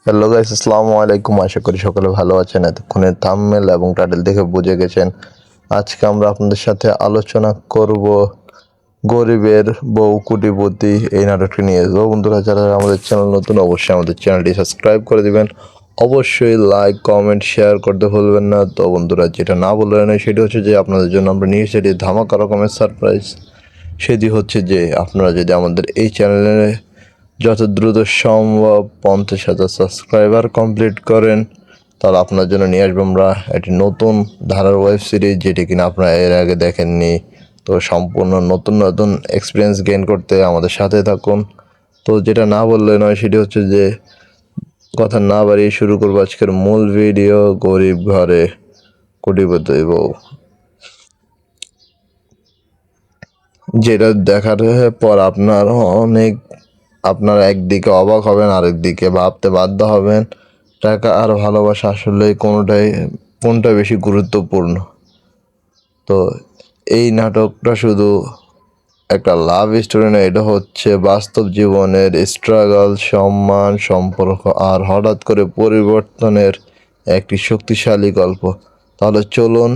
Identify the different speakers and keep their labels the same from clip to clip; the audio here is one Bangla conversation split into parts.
Speaker 1: হ্যালো গাইস, আসসালামু আলাইকুম। আশা করি সকলে ভালো আছেন। এতক্ষণে থাম্বনেল এবং টাইটেল দেখে বুঝে গেছেন আজকে আমরা আপনাদের সাথে আলোচনা করব গরিবের বউ কোটিপতি এই নাটকটি নিয়ে। তো বন্ধুরা, যারা আমাদের চ্যানেল নতুন, অবশ্যই আমাদের চ্যানেলটি সাবস্ক্রাইব করে দিবেন। অবশ্যই লাইক, কমেন্ট, শেয়ার করতে ভুলবেন না। তো বন্ধুরা, যেটা না বললেন না সেটি হচ্ছে যে আপনাদের জন্য আমরা নিয়ে এসেছি ধামাকা রকমের সারপ্রাইজ। সেটি হচ্ছে যে আপনারা যদি আমাদের এই চ্যানেলে যত দ্রুত সম্ভব 50,000 সাবস্ক্রাইবার কমপ্লিট করেন, তাহলে আপনার জন্য নিয়ে আসবো আমরা একটি নতুন ধারার ওয়েব সিরিজ, যেটি কিনা আপনারা এর আগে দেখেননি। তো সম্পূর্ণ নতুন নতুন এক্সপিরিয়েন্স গেইন করতে আমাদের সাথে থাকুন। তো যেটা না বললে নয় সেটি হচ্ছে যে কথা না বাড়িয়ে শুরু করবো আজকের মূল ভিডিও, গরিব ঘরে কোটিপতি বউ। যেটা দেখার পর আপনারা একদিকে অবাক হবেন, আরেকদিকে ভাবতে বাধ্য হবেন টাকা আর ভালোবাসা আসলে কোনটা বেশি গুরুত্বপূর্ণ। তো এই নাটকটা শুধু একটা লাভ স্টোরি না, এটা হচ্ছে বাস্তব জীবনের স্ট্রাগল, সম্মান, সম্পর্ক আর হঠাৎ করে পরিবর্তনের একটি শক্তিশালী গল্প। তাহলে চলুন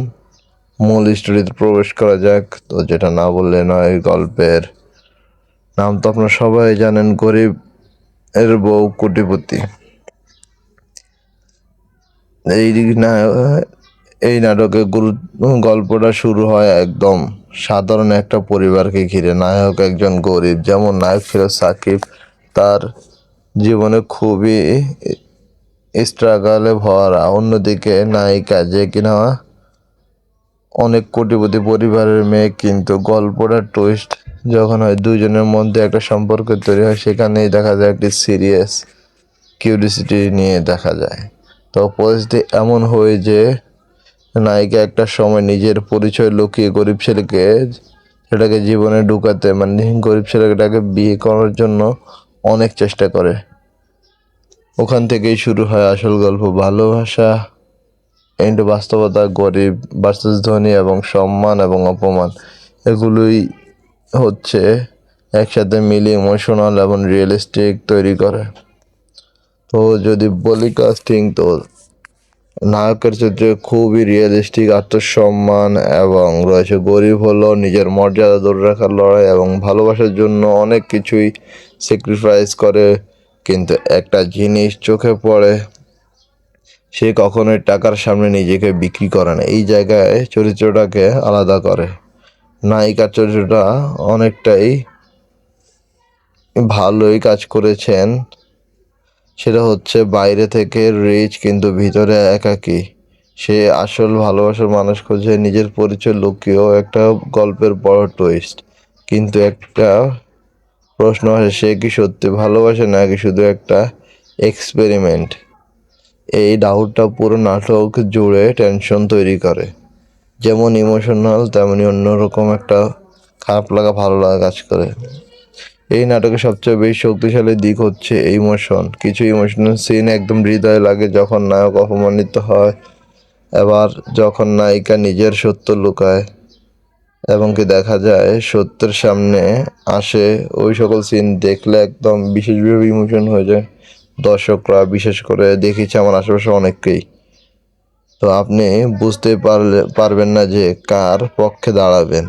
Speaker 1: মূল স্টোরিতে প্রবেশ করা যাক। তো যেটা না বললে নয়, গল্পের নাম তো আপনারা সবাই জানেন, গরিব এর বউ কোটিপতি। এই না এই নাটকের গল্পটা শুরু হয় একদম সাধারণ একটা পরিবারকে ঘিরে। নায়ক একজন গরিব, যেমন নায়ক ছিল সাকিব। তার জীবনে খুবই স্ট্রাগলে ভরা। অন্যদিকে নায়িকা, যে কিনা অনেক কোটিপতি পরিবারের মেয়ে, কিন্তু গল্পটা টুইস্ট যখন হয় দুইজনের মধ্যে একটা সম্পর্ক তৈরি হয়, সেখানেই দেখা যায় একটি সিরিয়াস কিউরিসিটি নিয়ে দেখা যায়। তো পরিস্থিতি এমন হয় যে নায়িকা একটা সময় নিজের পরিচয় লুকিয়ে সেটাকে জীবনে ঢুকাতে, মানে গরিব ছেলেটাকে বিয়ে করার জন্য অনেক চেষ্টা করে। ওখান থেকেই শুরু হয় আসল গল্প, ভালোবাসা ইন্টু বাস্তবতা, গরিব ভার্সেস ধনী, এবং সম্মান এবং অপমান, এগুলোই হচ্ছে একসাথে মিলিয়ে ইমোশনাল এবং রিয়েলিস্টিক তৈরি করে। তো যদি বলি কাস্টিং, তো নায়কের চরিত্রে খুবই রিয়েলিস্টিক আত্মসম্মান, এবং রয়েছে গরিব হলেও নিজের মর্যাদা ধরে রাখার লড়াই এবং ভালোবাসার জন্য অনেক কিছুই স্যাক্রিফাইস করে। কিন্তু একটা জিনিস চোখে পড়ে, সে কখনোই টাকার সামনে নিজেকে বিক্রি করে না। এই জায়গায় চরিত্রটাকে আলাদা করে। নায়িকার চরিত্রটা অনেকটাই ভালোই কাজ করেছেন। সেটা হচ্ছে বাইরে থেকে রিচ কিন্তু ভিতরে একাকী। সে আসল ভালোবাসার মানুষ খোঁজে, নিজের পরিচয় লুকিয়েও একটা গল্পের বড় টুইস্ট। কিন্তু একটা প্রশ্ন আসে, সে কি সত্যি ভালোবাসে নাকি শুধু একটা এক্সপেরিমেন্ট? এই ডাউটটা পুরো নাটক জুড়ে টেনশন তৈরি করে। যেমন ইমোশনাল, তেমনি অন্যরকম একটা খারাপ লাগা ভালো লাগা কাজ করে। এই নাটকের সবচেয়ে বেশি শক্তিশালী দিক হচ্ছে ইমোশন। কিছু ইমোশনাল সিন একদম হৃদয়ে লাগে, যখন নায়ক অপমানিত হয়, এবার যখন নায়িকা নিজের সত্য লুকায় এবং কি দেখা যায় সত্যের সামনে আসে। ওই সকল সিন দেখলে একদম বিশেষভাবে ইমোশন হয়ে যায় দর্শকরা, বিশেষ করে দেখেছি আমার আশেপাশে অনেককেই। তো আপনি পারবেন না যে কার পক্ষে দাঁড়াবেন।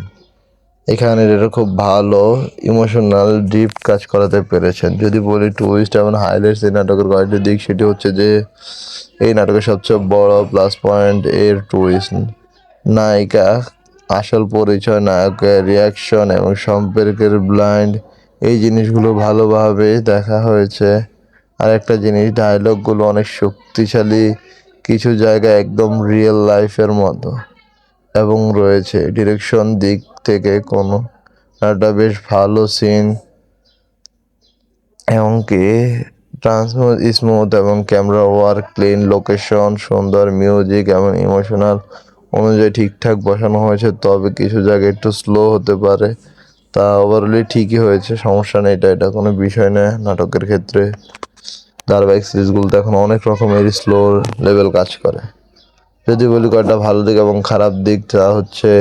Speaker 1: এখানে এটা খুব ভালো ইমোশনাল ডিপ কাজ করাতে পেরেছেন। যদি বলি টুইস্ট এবং হাইলাইটস এই নাটকের কয়েকটি দিক, সেটি হচ্ছে যে এই নাটকের সবচেয়ে বড় প্লাস পয়েন্ট এর টুইস্ট। নায়িকা আসল পরিচয়, নায়কের রিয়াকশন এবং সম্পর্কের ব্লাইন্ড, এই জিনিসগুলো ভালোভাবে দেখা হয়েছে। আর একটা জিনিস, ডায়লগগুলো অনেক শক্তিশালী, কিছু জায়গায় একদম রিয়েল লাইফের মতো। এবং রয়েছে ডিরেকশন দিক থেকে কোনো একটা বেশ ভালো সিন, এমনকি স্মুথ এবং ক্যামেরা ওয়ার্ক, ক্লিন লোকেশন, সুন্দর মিউজিক এবং ইমোশনাল অনুযায়ী ঠিকঠাক বসানো হয়েছে। তবে কিছু জায়গায় একটু স্লো হতে পারে, তা ওভারঅলি ঠিকই হয়েছে, সমস্যা নেই। এটা কোনো বিষয় নয় নাটকের ক্ষেত্রে। ধারাবাহিক সিরিজগুলোতে এখন অনেক রকমের স্লো লেভেল কাজ করে। যদি বলি কয়েকটা ভালো দিক এবং খারাপ দিক, তা হচ্ছে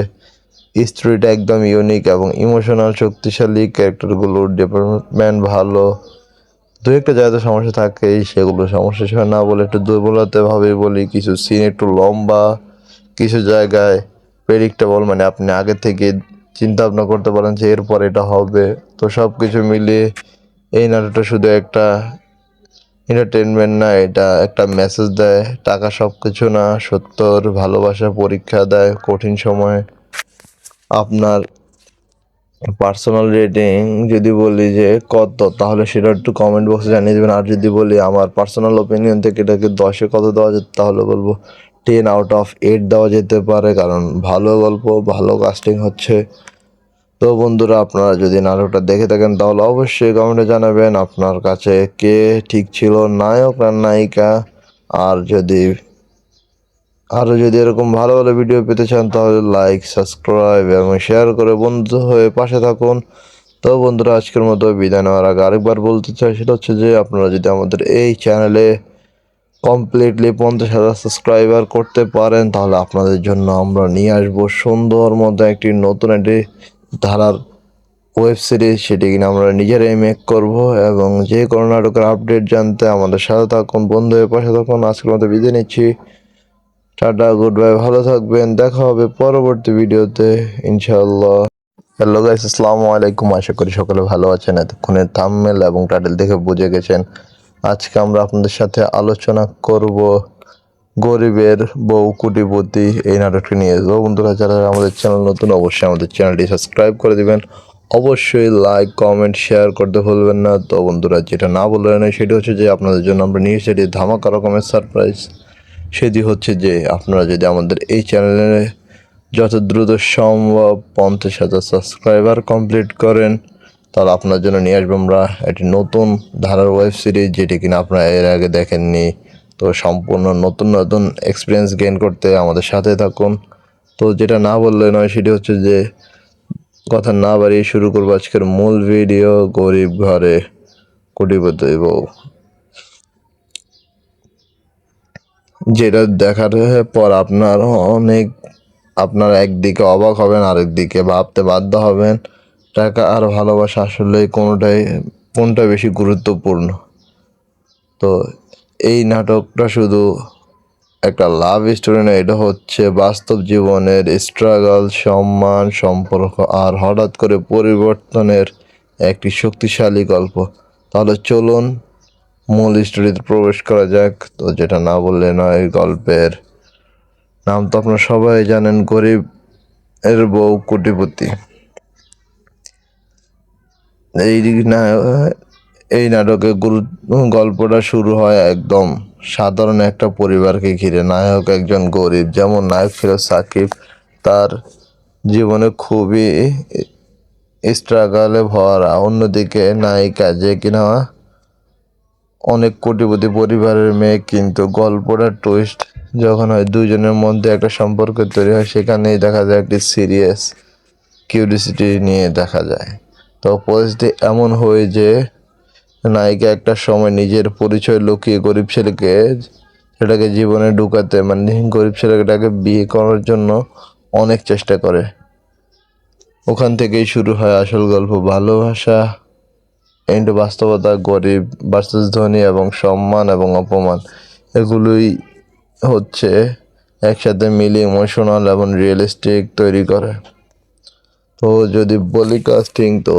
Speaker 1: স্টোরিটা একদম ইউনিক এবং ইমোশনাল, শক্তিশালী ক্যারেক্টারগুলোর ডেভেলপমেন্ট ভালো, দু একটা জায়গাতে সমস্যা থাকেই, সেগুলো সমস্যা হিসেবে না বলে একটু দুর্বলতা ভাবে বলি। কিছু সিন একটু লম্বা, কিছু জায়গায় প্রেডিক্টেবল, মানে আপনি আগে থেকে চিন্তা ভাবনা করতে পারেন যে এরপর এটা হবে। তো সব কিছু মিলিয়ে এই নাটকটা শুধু একটা এন্টারটেনমেন্ট না, এটা একটা মেসেজ দেয়। টাকা সব কিছু না, সত্যর ভালোবাসা পরীক্ষা দেয় কঠিন সময়ে। আপনার পার্সোনাল রেটিং যদি বলি যে কত, তাহলে সেটা একটু কমেন্ট বক্সে জানিয়ে দেবেন। আর যদি বলি আমার পার্সোনাল ওপিনিয়ন থেকে এটাকে 10-এ কত দেওয়া যেত, তাহলে বলবো 10/8 দেওয়া যেতে পারে, কারণ ভালো গল্প, ভালো কাস্টিং হচ্ছে। তো বন্ধুরা, আপনারা যদি নাটকটা দেখে থাকেন তাহলে অবশ্যই কমেন্টে জানাবেন আপনার কাছে কে ঠিক ছিল, নায়ক না নায়িকা। আর যদি এরকম ভালো ভালো ভিডিও পেতে চান তাহলে লাইক, সাবস্ক্রাইব এবং শেয়ার করে বন্ধু হয়ে পাশে থাকুন। তো বন্ধুরা, আজকের মতো বিদায় নেওয়ার আগে আরেকবার বলতে চাই, সেটা হচ্ছে যে আপনারা যদি আমাদের এই চ্যানেলে কমপ্লিটলি 50,000 সাবস্ক্রাইবার করতে পারেন, তাহলে আপনাদের জন্য আমরা নিয়ে আসবো সুন্দর মতো একটি ধারার ওয়েব সিরিজ। সেটি কিনা আমরা নিজেরাই মেক করব। এবং যে কোনো নাটকের আপডেট জানতে আমাদের সাথে থাকুন, বন্ধু হয়ে পাশে থাকুন। আজকের মতো বিদায় নিচ্ছি। টাটা, গুড বাই, ভালো থাকবেন। দেখা হবে পরবর্তী ভিডিওতে ইনশাআল্লাহ। হ্যালো গাইস, আসসালামু আলাইকুম। আশা করি সকলে ভালো আছেন। এতক্ষণে থাম্বনেল এবং টাইটেল দেখে বুঝে গেছেন আজকে আমরা আপনাদের সাথে আলোচনা করব গরিবের বউ কোটিপতি এই নাটকটি নিয়ে। তো বন্ধুরা, যারা আমাদের চ্যানেল নতুন, অবশ্যই আমাদের চ্যানেলটি সাবস্ক্রাইব করে দিবেন। অবশ্যই লাইক, কমেন্ট, শেয়ার করতে ভুলবেন না। তো বন্ধুরা, যেটা না বললেন না সেটি হচ্ছে যে আপনাদের জন্য আমরা নিয়ে এসেছি ধামাকা রকমের সারপ্রাইজ। সেটি হচ্ছে যে আপনারা যদি আমাদের এই চ্যানেলে যত দ্রুত সম্ভব 50,000 সাবস্ক্রাইবার কমপ্লিট করেন, তাহলে আপনার জন্য নিয়ে আসবো আমরা একটি নতুন ধারার ওয়েব সিরিজ, যেটি কিনা আপনারা এর আগে দেখেননি। তো সম্পূর্ণ নতুন নতুন এক্সপিরিয়েন্স গেইন করতে আমাদের সাথে থাকুন। তো যেটা না বললে নয় সেটি হচ্ছে যে, কথা না বাড়িয়ে শুরু করবো আজকের মূল ভিডিও। গরিব ঘরে কোটিপতি বউ, যেটা দেখার পর আপনার একদিকে অবাক হবেন, আরেকদিকে ভাবতে বাধ্য হবেন টাকা আর ভালোবাসা আসলে কোনটা বেশি গুরুত্বপূর্ণ। তো এই নাটকটা শুধু একটা লাভ স্টোরি না, এটা হচ্ছে বাস্তব জীবনের স্ট্রাগল, সম্মান, সম্পর্ক আর হঠাৎ করে পরিবর্তনের একটি শক্তিশালী গল্প। তাহলে চলুন মূল স্টোরিতে প্রবেশ করা যাক। তো যেটা না বললে নয়, গল্পের নাম তো আপনারা সবাই জানেন, গরিব এর বউ কোটিপতি। এই না এই নাটকের গল্পটা শুরু হয় একদম সাধারণ একটা পরিবারকে ঘিরে। নায়ক একজন গরিব, যেমন নায়ক ছিল সাকিব। তার জীবনে খুবই স্ট্রাগলে ভরা। অন্যদিকে নায়িকা, যে কিনা অনেক কোটিপতি পরিবারের মেয়ে। কিন্তু গল্পটা টুইস্ট যখন হয়, দুইজনের মধ্যে একটা সম্পর্ক তৈরি হয়, সেখানেই দেখা যায় একটি সিরিয়াস কিউরিসিটি নিয়ে দেখা যায়। তো পরিস্থিতি এমন হয় যে নায়িকা একটা সময় নিজের পরিচয় লুকিয়ে সেটাকে জীবনে ঢুকাতে, মানে গরিব ছেলেটাকে বিয়ে করার জন্য অনেক চেষ্টা করে। ওখান থেকেই শুরু হয় আসল গল্প, ভালোবাসা ইন্টু বাস্তবতা, গরিব ভার্সেস ধনী, এবং সম্মান এবং অপমান। এগুলোই হচ্ছে একসাথে মিলিয়ে ইমোশনাল এবং রিয়েলিস্টিক তৈরি করে। তো যদি বলি কাস্টিং, তো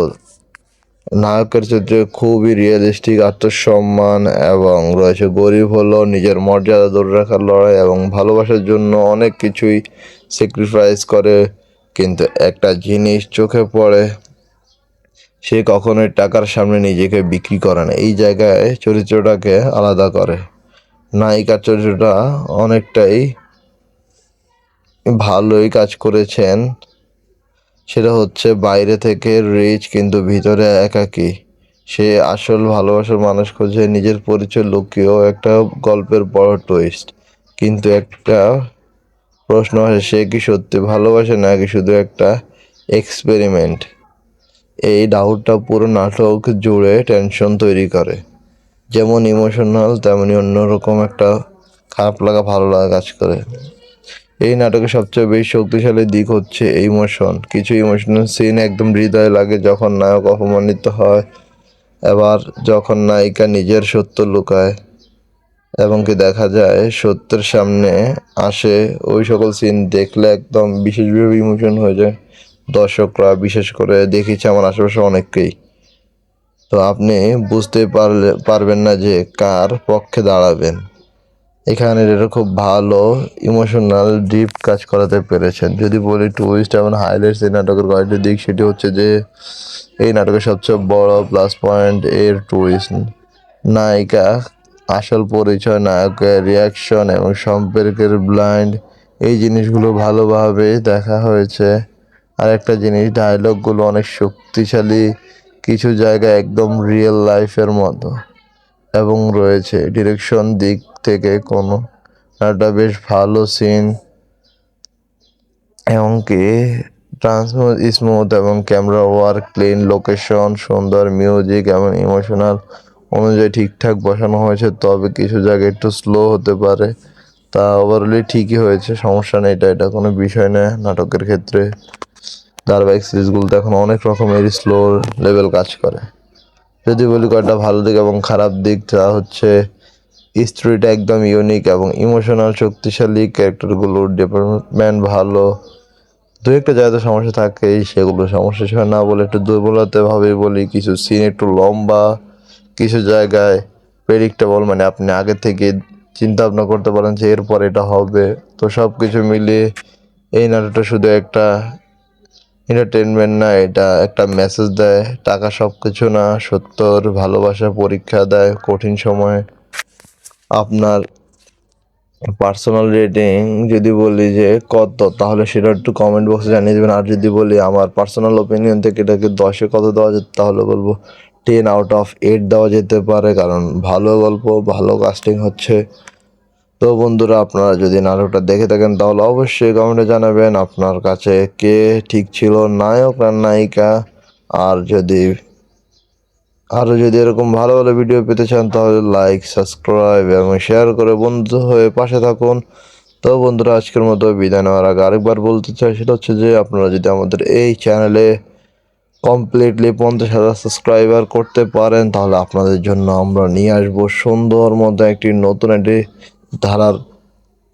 Speaker 1: নায়কের চরিত্রে খুবই রিয়েলিস্টিক আত্মসম্মান, এবং রয়েছে গরিব হলেও নিজের মর্যাদা ধরে রাখার লড়াই এবং ভালোবাসার জন্য অনেক কিছুই স্যাক্রিফাইস করে। কিন্তু একটা জিনিস চোখে পড়ে, সে কখনোই টাকার সামনে নিজেকে বিক্রি করে না। এই জায়গায় চরিত্রটাকে আলাদা করে। নায়িকার চরিত্রটা অনেকটাই ভালোই কাজ করেছেন। সেটা হচ্ছে বাইরে থেকে রিচ কিন্তু ভিতরে একাকী। সে আসল ভালোবাসার মানুষ খোঁজে, নিজের পরিচয় লুকিয়েও। একটা গল্পের বড় টুইস্ট। কিন্তু একটা প্রশ্ন আসে, সে কি সত্যি ভালোবাসে নাকি শুধু একটা এক্সপেরিমেন্ট? এই ডাউটটা পুরো নাটক জুড়ে টেনশন তৈরি করে। যেমন ইমোশনাল, তেমনি অন্যরকম একটা খারাপ লাগা, ভালো লাগা কাজ করে। এই নাটকের সবচেয়ে বেশি শক্তিশালী দিক হচ্ছে ইমোশন। কিছু ইমোশনাল সিন একদম হৃদয়ে লাগে, যখন নায়ক অপমানিত হয় এবার যখন নায়িকা নিজের সত্য লুকায় এবং কি দেখা যায় সত্যের সামনে আসে, ওই সকল সিন দেখলে একদম বিশেষভাবে ইমোশন হয়ে যায় দর্শকরা, বিশেষ করে দেখেছি আমার আশেপাশে অনেককেই। তো আপনি বুঝতে পারবেন না যে কার পক্ষে দাঁড়াবেন। এখানে এটা খুব ভালো ইমোশনাল ডিপ কাজ করাতে পেরেছেন। যদি বলি টুইস্ট এবং হাইলাইটস এই নাটকের কয়েকটি দিক, সেটি হচ্ছে যে এই নাটকের সবচেয়ে বড় প্লাস পয়েন্ট এর টুইস্ট। নায়িকা আসল পরিচয়, নায়কের রিয়াকশন এবং সম্পর্কের ব্লাইন্ড, এই জিনিসগুলো ভালোভাবে দেখা হয়েছে। আর একটা জিনিস, ডায়লগগুলো অনেক শক্তিশালী, কিছু জায়গায় একদম রিয়েল লাইফের মতো এবং রয়েছে ডিরেকশন দিক থেকে কোনো একটা বেশ ভালো সিন এমনকি ট্রান্সমিট স্মুথ এবং ক্যামেরা ওয়ার্ক, ক্লিন লোকেশন, সুন্দর মিউজিক এবং ইমোশনাল অনুযায়ী ঠিকঠাক বসানো হয়েছে। তবে কিছু জায়গায় একটু স্লো হতে পারে, তা ওভারঅলি ঠিকই হয়েছে, সমস্যা নেই। এটা কোনো বিষয় না নাটকের ক্ষেত্রে। ধারাবাহিক সিরিজগুলোতে এখন অনেক রকমের স্লো লেভেল কাজ করে। যদি বলি কয়েকটা ভালো দিক এবং খারাপ দিক, তা হচ্ছে স্টোরিটা একদম ইউনিক এবং ইমোশনাল, শক্তিশালী, ক্যারেক্টারগুলোর ডেভেলপমেন্ট ভালো। দু একটা জায়গাতে সমস্যা থাকেই, সেগুলো সমস্যা হিসেবে না বলে একটু দুর্বলতা ভাবেই বলি। কিছু সিন একটু লম্বা, কিছু জায়গায় প্রেডিক্টেবল, মানে আপনি আগে থেকে চিন্তা ভাবনা করতে পারেন যে এরপর এটা হবে। তো সব কিছু মিলিয়ে এই নাটকটা শুধু একটা এন্টারটেনমেন্ট না, এটা একটা মেসেজ দেয়। টাকা সব কিছু না, সত্যর ভালোবাসা পরীক্ষা দেয় কঠিন সময়ে। আপনার পার্সোনাল রেটিং যদি বলি যে কত, তাহলে সেটা একটু কমেন্ট বক্সে জানিয়ে দেবেন। আর যদি বলি আমার পার্সোনাল ওপিনিয়ন থেকে এটাকে 10-এ কত দেওয়া যেত, তাহলে বলবো 10/8 দেওয়া যেতে পারে, কারণ ভালো গল্প, ভালো কাস্টিং হচ্ছে। তো বন্ধুরা, আপনারা যদি নাটকটা দেখে থাকেন তাহলে অবশ্যই কমেন্টে জানাবেন আপনার কাছে কে ঠিক ছিল, নায়ক আর নায়িকা। আর যদি এরকম ভালো ভালো ভিডিও পেতে চান তাহলে লাইক, সাবস্ক্রাইব এবং শেয়ার করে বন্ধু হয়ে পাশে থাকুন। তো বন্ধুরা, আজকের মতো বিদায় নেওয়ার আগে আরেকবার বলতে চাই, সেটা হচ্ছে যে আপনারা যদি আমাদের এই চ্যানেলে কমপ্লিটলি 50,000 সাবস্ক্রাইবার করতে পারেন, তাহলে আপনাদের জন্য আমরা নিয়ে আসবো সুন্দর মতো একটি নতুন একটি ধারার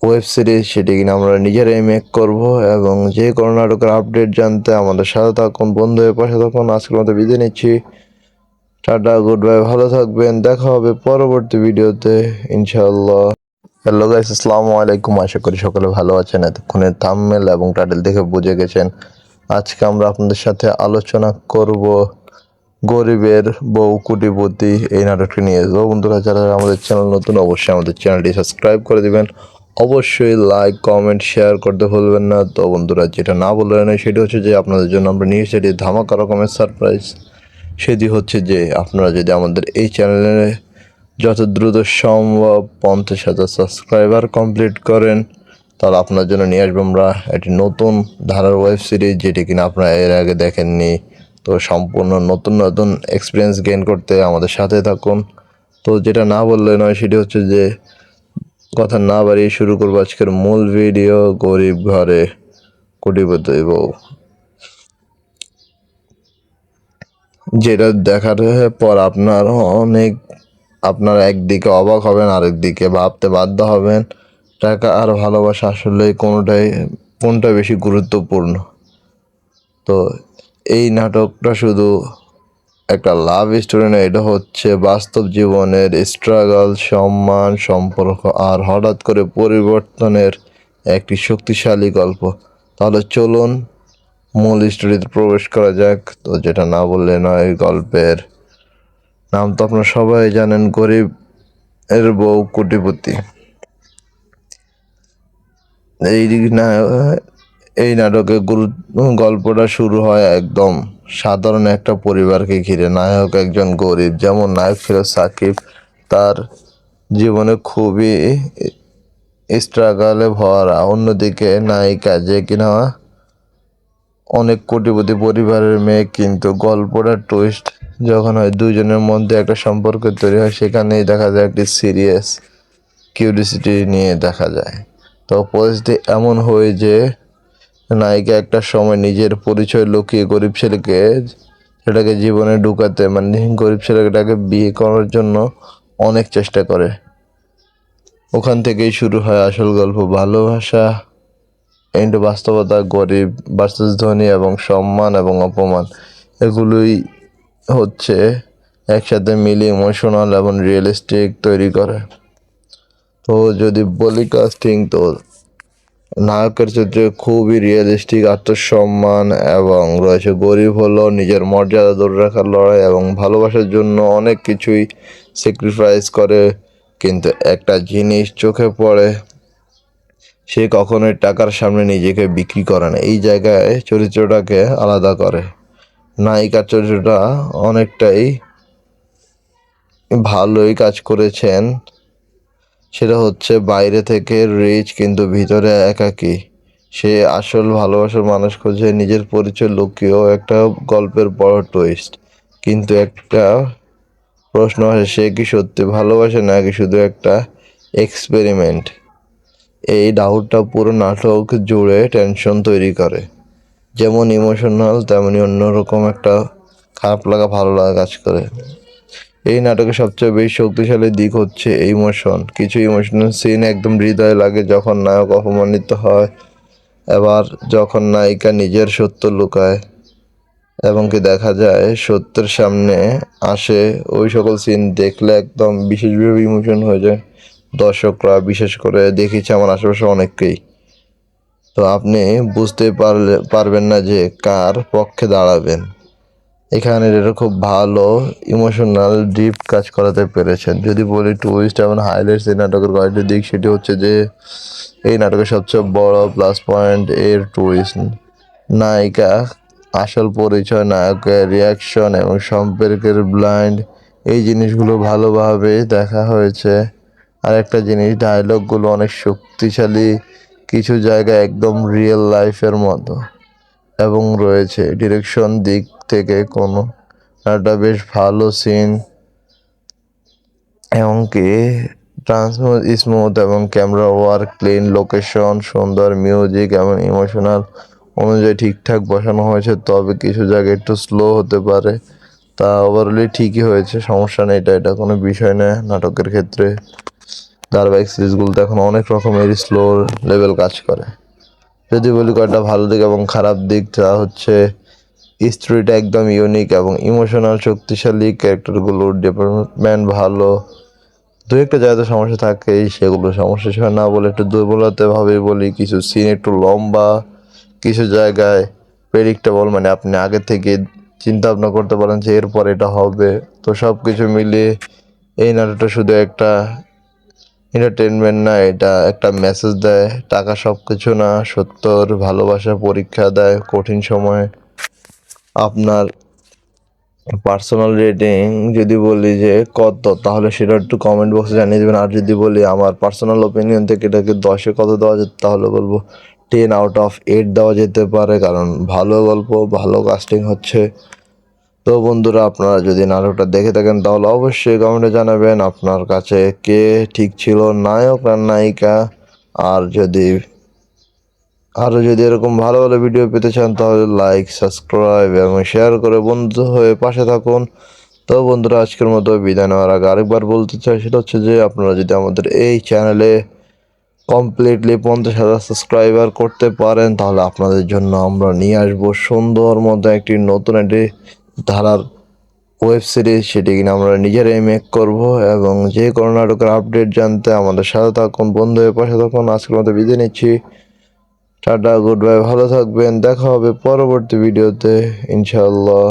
Speaker 1: ওয়েব সিরিজ, সেটি কিনা আমরা নিজেরাই মেক করব। এবং যে কোনো নাটকের আপডেট জানতে আমাদের সাথে থাকুন, বন্ধু হয়ে পাশে থাকুন। আজকের মতো বিদায় নিচ্ছি, টাটা, গুড বাই, ভালো থাকবেন, দেখা হবে পরবর্তী ভিডিওতে ইনশাআল্লাহ। হ্যালো গাইস, আসসালামু আলাইকুম। আশা করি সকলে ভালো আছেন। এতক্ষণে থাম্বনেল এবং টাইটেল দেখে বুঝে গেছেন আজকে আমরা আপনাদের সাথে আলোচনা করব গরিবের বউ কোটিপতি এই নাটকটি নিয়ে। তো বন্ধুরা, যারা আমাদের চ্যানেল নতুন, অবশ্যই আমাদের চ্যানেলটি সাবস্ক্রাইব করে দিবেন, অবশ্যই লাইক, কমেন্ট, শেয়ার করতে ভুলবেন না। তো বন্ধুরা, যেটা না বললেন না সেটি হচ্ছে যে আপনাদের জন্য আমরা নিয়ে এসেছি ধামাকা রকমের সারপ্রাইজ। সেটি হচ্ছে যে আপনারা যদি আমাদের এই চ্যানেলে যত দ্রুত সম্ভব 50,000 সাবস্ক্রাইবার কমপ্লিট করেন, তাহলে আপনার জন্য নিয়ে আসবো আমরা একটি নতুন ধারার ওয়েব সিরিজ, যেটি কিনা আপনারা এর আগে দেখেননি। তো সম্পূর্ণ নতুন নতুন এক্সপিরিয়েন্স গেইন করতে আমাদের সাথে থাকুন। তো যেটা না বললে নয় সেটি হচ্ছে যে কথা না বাড়িয়ে শুরু করবো আজকের মূল ভিডিও, গরিব ঘরে কোটিপতি বউ। যেটা দেখার পর আপনার একদিকে অবাক হবেন, আরেকদিকে ভাবতে বাধ্য হবেন টাকা আর ভালোবাসা আসলে কোনটা বেশি গুরুত্বপূর্ণ। তো এই নাটকটা শুধু একটা লাভ স্টোরি না, এটা হচ্ছে বাস্তব জীবনের স্ট্রাগল, সম্মান, সম্পর্ক আর হঠাৎ করে পরিবর্তনের একটি শক্তিশালী গল্প। তাহলে চলুন মূল স্টোরিতে প্রবেশ করা যাক। তো যেটা না বললে নয়, গল্পের নাম তো আপনারা সবাই জানেন, গরিব এর বউ কোটিপতি। এই না এই নাটকের গল্পটা শুরু হয় একদম সাধারণ একটা পরিবারকে ঘিরে। নায়ক একজন গরিব, যেমন নায়ক ছিল সাকিব, তার জীবনে খুবই স্ট্রাগলে ভরা। অন্যদিকে নায়িকা, যে কিনা অনেক কোটিপতি পরিবারের মেয়ে, কিন্তু গল্পটা টুইস্ট যখন হয় দুইজনের মধ্যে একটা সম্পর্ক তৈরি হয়, সেখানেই দেখা যায় একটি সিরিয়াস কিউরিসিটি নিয়ে দেখা যায়। তো পরিস্থিতি এমন হয় যে নায়িকা একটা সময় নিজের পরিচয় লুকিয়ে গরিব ছেলেকে সেটাকে জীবনে ঢুকাতে, মানে গরিব ছেলেটাকে বিয়ে করার জন্য অনেক চেষ্টা করে। ওখান থেকেই শুরু হয় আসল গল্প। ভালোবাসা ইন্টু বাস্তবতা, গরিব ভার্সেস ধনী, এবং সম্মান এবং অপমান, এগুলোই হচ্ছে একসাথে মিলে ইমোশনাল এবং রিয়েলিস্টিক তৈরি করে। তো যদি বলি কাস্টিং, তো নায়কের চরিত্রে খুবই রিয়েলিস্টিক আত্মসম্মান, এবং রয়েছে গরিব হলেও নিজের মর্যাদা ধরে রাখার লড়াই এবং ভালোবাসার জন্য অনেক কিছুই স্যাক্রিফাইস করে। কিন্তু একটা জিনিস চোখে পড়ে, সে কখনোই টাকার সামনে নিজেকে বিক্রি করে না। এই জায়গায় চরিত্রটাকে আলাদা করে। নায়িকার চরিত্রটা অনেকটাই ভালোই কাজ করেছেন। সেটা হচ্ছে বাইরে থেকে রিচ কিন্তু ভিতরে একাকী। সে আসল ভালোবাসার মানুষ খোঁজে, নিজের পরিচয় লুকিয়েও। একটা গল্পের বড় টুইস্ট। কিন্তু একটা প্রশ্ন আসে, সে কি সত্যি ভালোবাসে নাকি শুধু একটা এক্সপেরিমেন্ট? এই ডাউটটা পুরো নাটক জুড়ে টেনশন তৈরি করে। যেমন ইমোশনাল, তেমনি অন্যরকম একটা খারাপ লাগা ভালো লাগা কাজ করে। এই নাটকের সবচেয়ে বেশি শক্তিশালী দিক হচ্ছে ইমোশন। কিছু ইমোশনাল সিন একদম হৃদয়ে লাগে, যখন নায়ক অপমানিত হয়, এবার যখন নায়িকা নিজের সত্য লুকায় এবং কি দেখা যায় সত্যের সামনে আসে। ওই সকল সিন দেখলে একদম বিশেষভাবে ইমোশন হয়ে যায় দর্শকরা, বিশেষ করে দেখেছি আমার আশেপাশে অনেককেই। তো আপনি বুঝতে পারবেন না যে কার পক্ষে দাঁড়াবেন। এখানে এটা খুব ভালো ইমোশনাল ডিপ কাজ করাতে পেরেছেন। যদি বলি টুইস্ট এবং হাইলাইটস এই নাটকের কয়েকটি দিক, সেটি হচ্ছে যে এই নাটকের সবচেয়ে বড় প্লাস পয়েন্ট এর টুইস্ট। নায়িকা আসল পরিচয়, নায়কের রিয়াকশন এবং সম্পর্কের ব্লাইন্ড, এই জিনিসগুলো ভালোভাবে দেখা হয়েছে। আর একটা জিনিস, ডায়লগগুলো অনেক শক্তিশালী, কিছু জায়গায় একদম রিয়েল লাইফের মতো। এবং রয়েছে ডিরেকশন দিক থেকে কোনো একটা বেশ ভালো সিন, এমনকি স্মুথ এবং ক্যামেরা ওয়ার্ক, ক্লিন লোকেশন, সুন্দর মিউজিক এবং ইমোশনাল অনুযায়ী ঠিকঠাক বসানো হয়েছে। তবে কিছু জায়গায় একটু স্লো হতে পারে, তা ওভারঅলি ঠিকই হয়েছে, সমস্যা নেই। এটা কোনো বিষয় না নাটকের ক্ষেত্রে। ধারাবাহিক সিরিজগুলোতে এখন অনেক রকমের স্লো লেভেল কাজ করে। যদি বলি কয়েকটা ভালো দিক এবং খারাপ দিক, তা হচ্ছে স্টোরিটা একদম ইউনিক এবং ইমোশনাল, শক্তিশালী, ক্যারেক্টারগুলোর ডেভেলপমেন্ট ভালো। দু একটা জায়গাতে সমস্যা থাকেই, সেগুলো সমস্যা হিসেবে না বলে একটু দুর্বলতা ভাবে বলি। কিছু সিন একটু লম্বা, কিছু জায়গায় প্রেডিক্টেবল, মানে আপনি আগে থেকে চিন্তা ভাবনা করতে পারেন যে এরপর এটা হবে। তো সব কিছু মিলিয়ে এই নাটকটা শুধু একটা এন্টারটেনমেন্ট না, এটা একটা মেসেজ দেয়। টাকা সব কিছু না, সত্যর ভালোবাসা পরীক্ষা দেয় কঠিন সময়ে। আপনার পার্সোনাল রেটিং যদি বলি যে কত, তাহলে সেটা একটু কমেন্ট বক্সে জানিয়ে দেবেন। আর যদি বলি আমার পার্সোনাল ওপিনিয়ন থেকে এটাকে 10-এ কত দেওয়া যেত, তাহলে বলবো 10/8 দেওয়া যেতে পারে, কারণ ভালো গল্প, ভালো কাস্টিং হচ্ছে। তো বন্ধুরা, আপনারা যদি নাটকটা দেখে থাকেন তাহলে অবশ্যই কমেন্টে জানাবেন আপনার কাছে কে ঠিক ছিল, নায়ক আর নায়িকা। আর যদি এরকম ভালো ভালো ভিডিও পেতে চান, তাহলে লাইক, সাবস্ক্রাইব এবং শেয়ার করে বন্ধু হয়ে পাশে থাকুন। তো বন্ধুরা, আজকের মতো বিদায় নেওয়ার আগে আরেকবার বলতে চাই, সেটা হচ্ছে যে আপনারা যদি আমাদের এই চ্যানেলে কমপ্লিটলি 50,000 সাবস্ক্রাইবার করতে পারেন, তাহলে আপনাদের জন্য আমরা নিয়ে আসবো সুন্দর মতো একটি নতুন একটি ধারার ওয়েব সিরিজ। সেটি কিনা আমরা নিজেরাই মেক করব। এবং যে কোনো নাটকের আপডেট জানতে আমাদের সাথে থাকুন, বন্ধু হয়ে পাশে থাকুন। আজকের মতো বিদায় নিচ্ছি। টাটা, গুড বাই, ভালো থাকবেন। দেখা হবে পরবর্তী ভিডিওতে ইনশাআল্লাহ।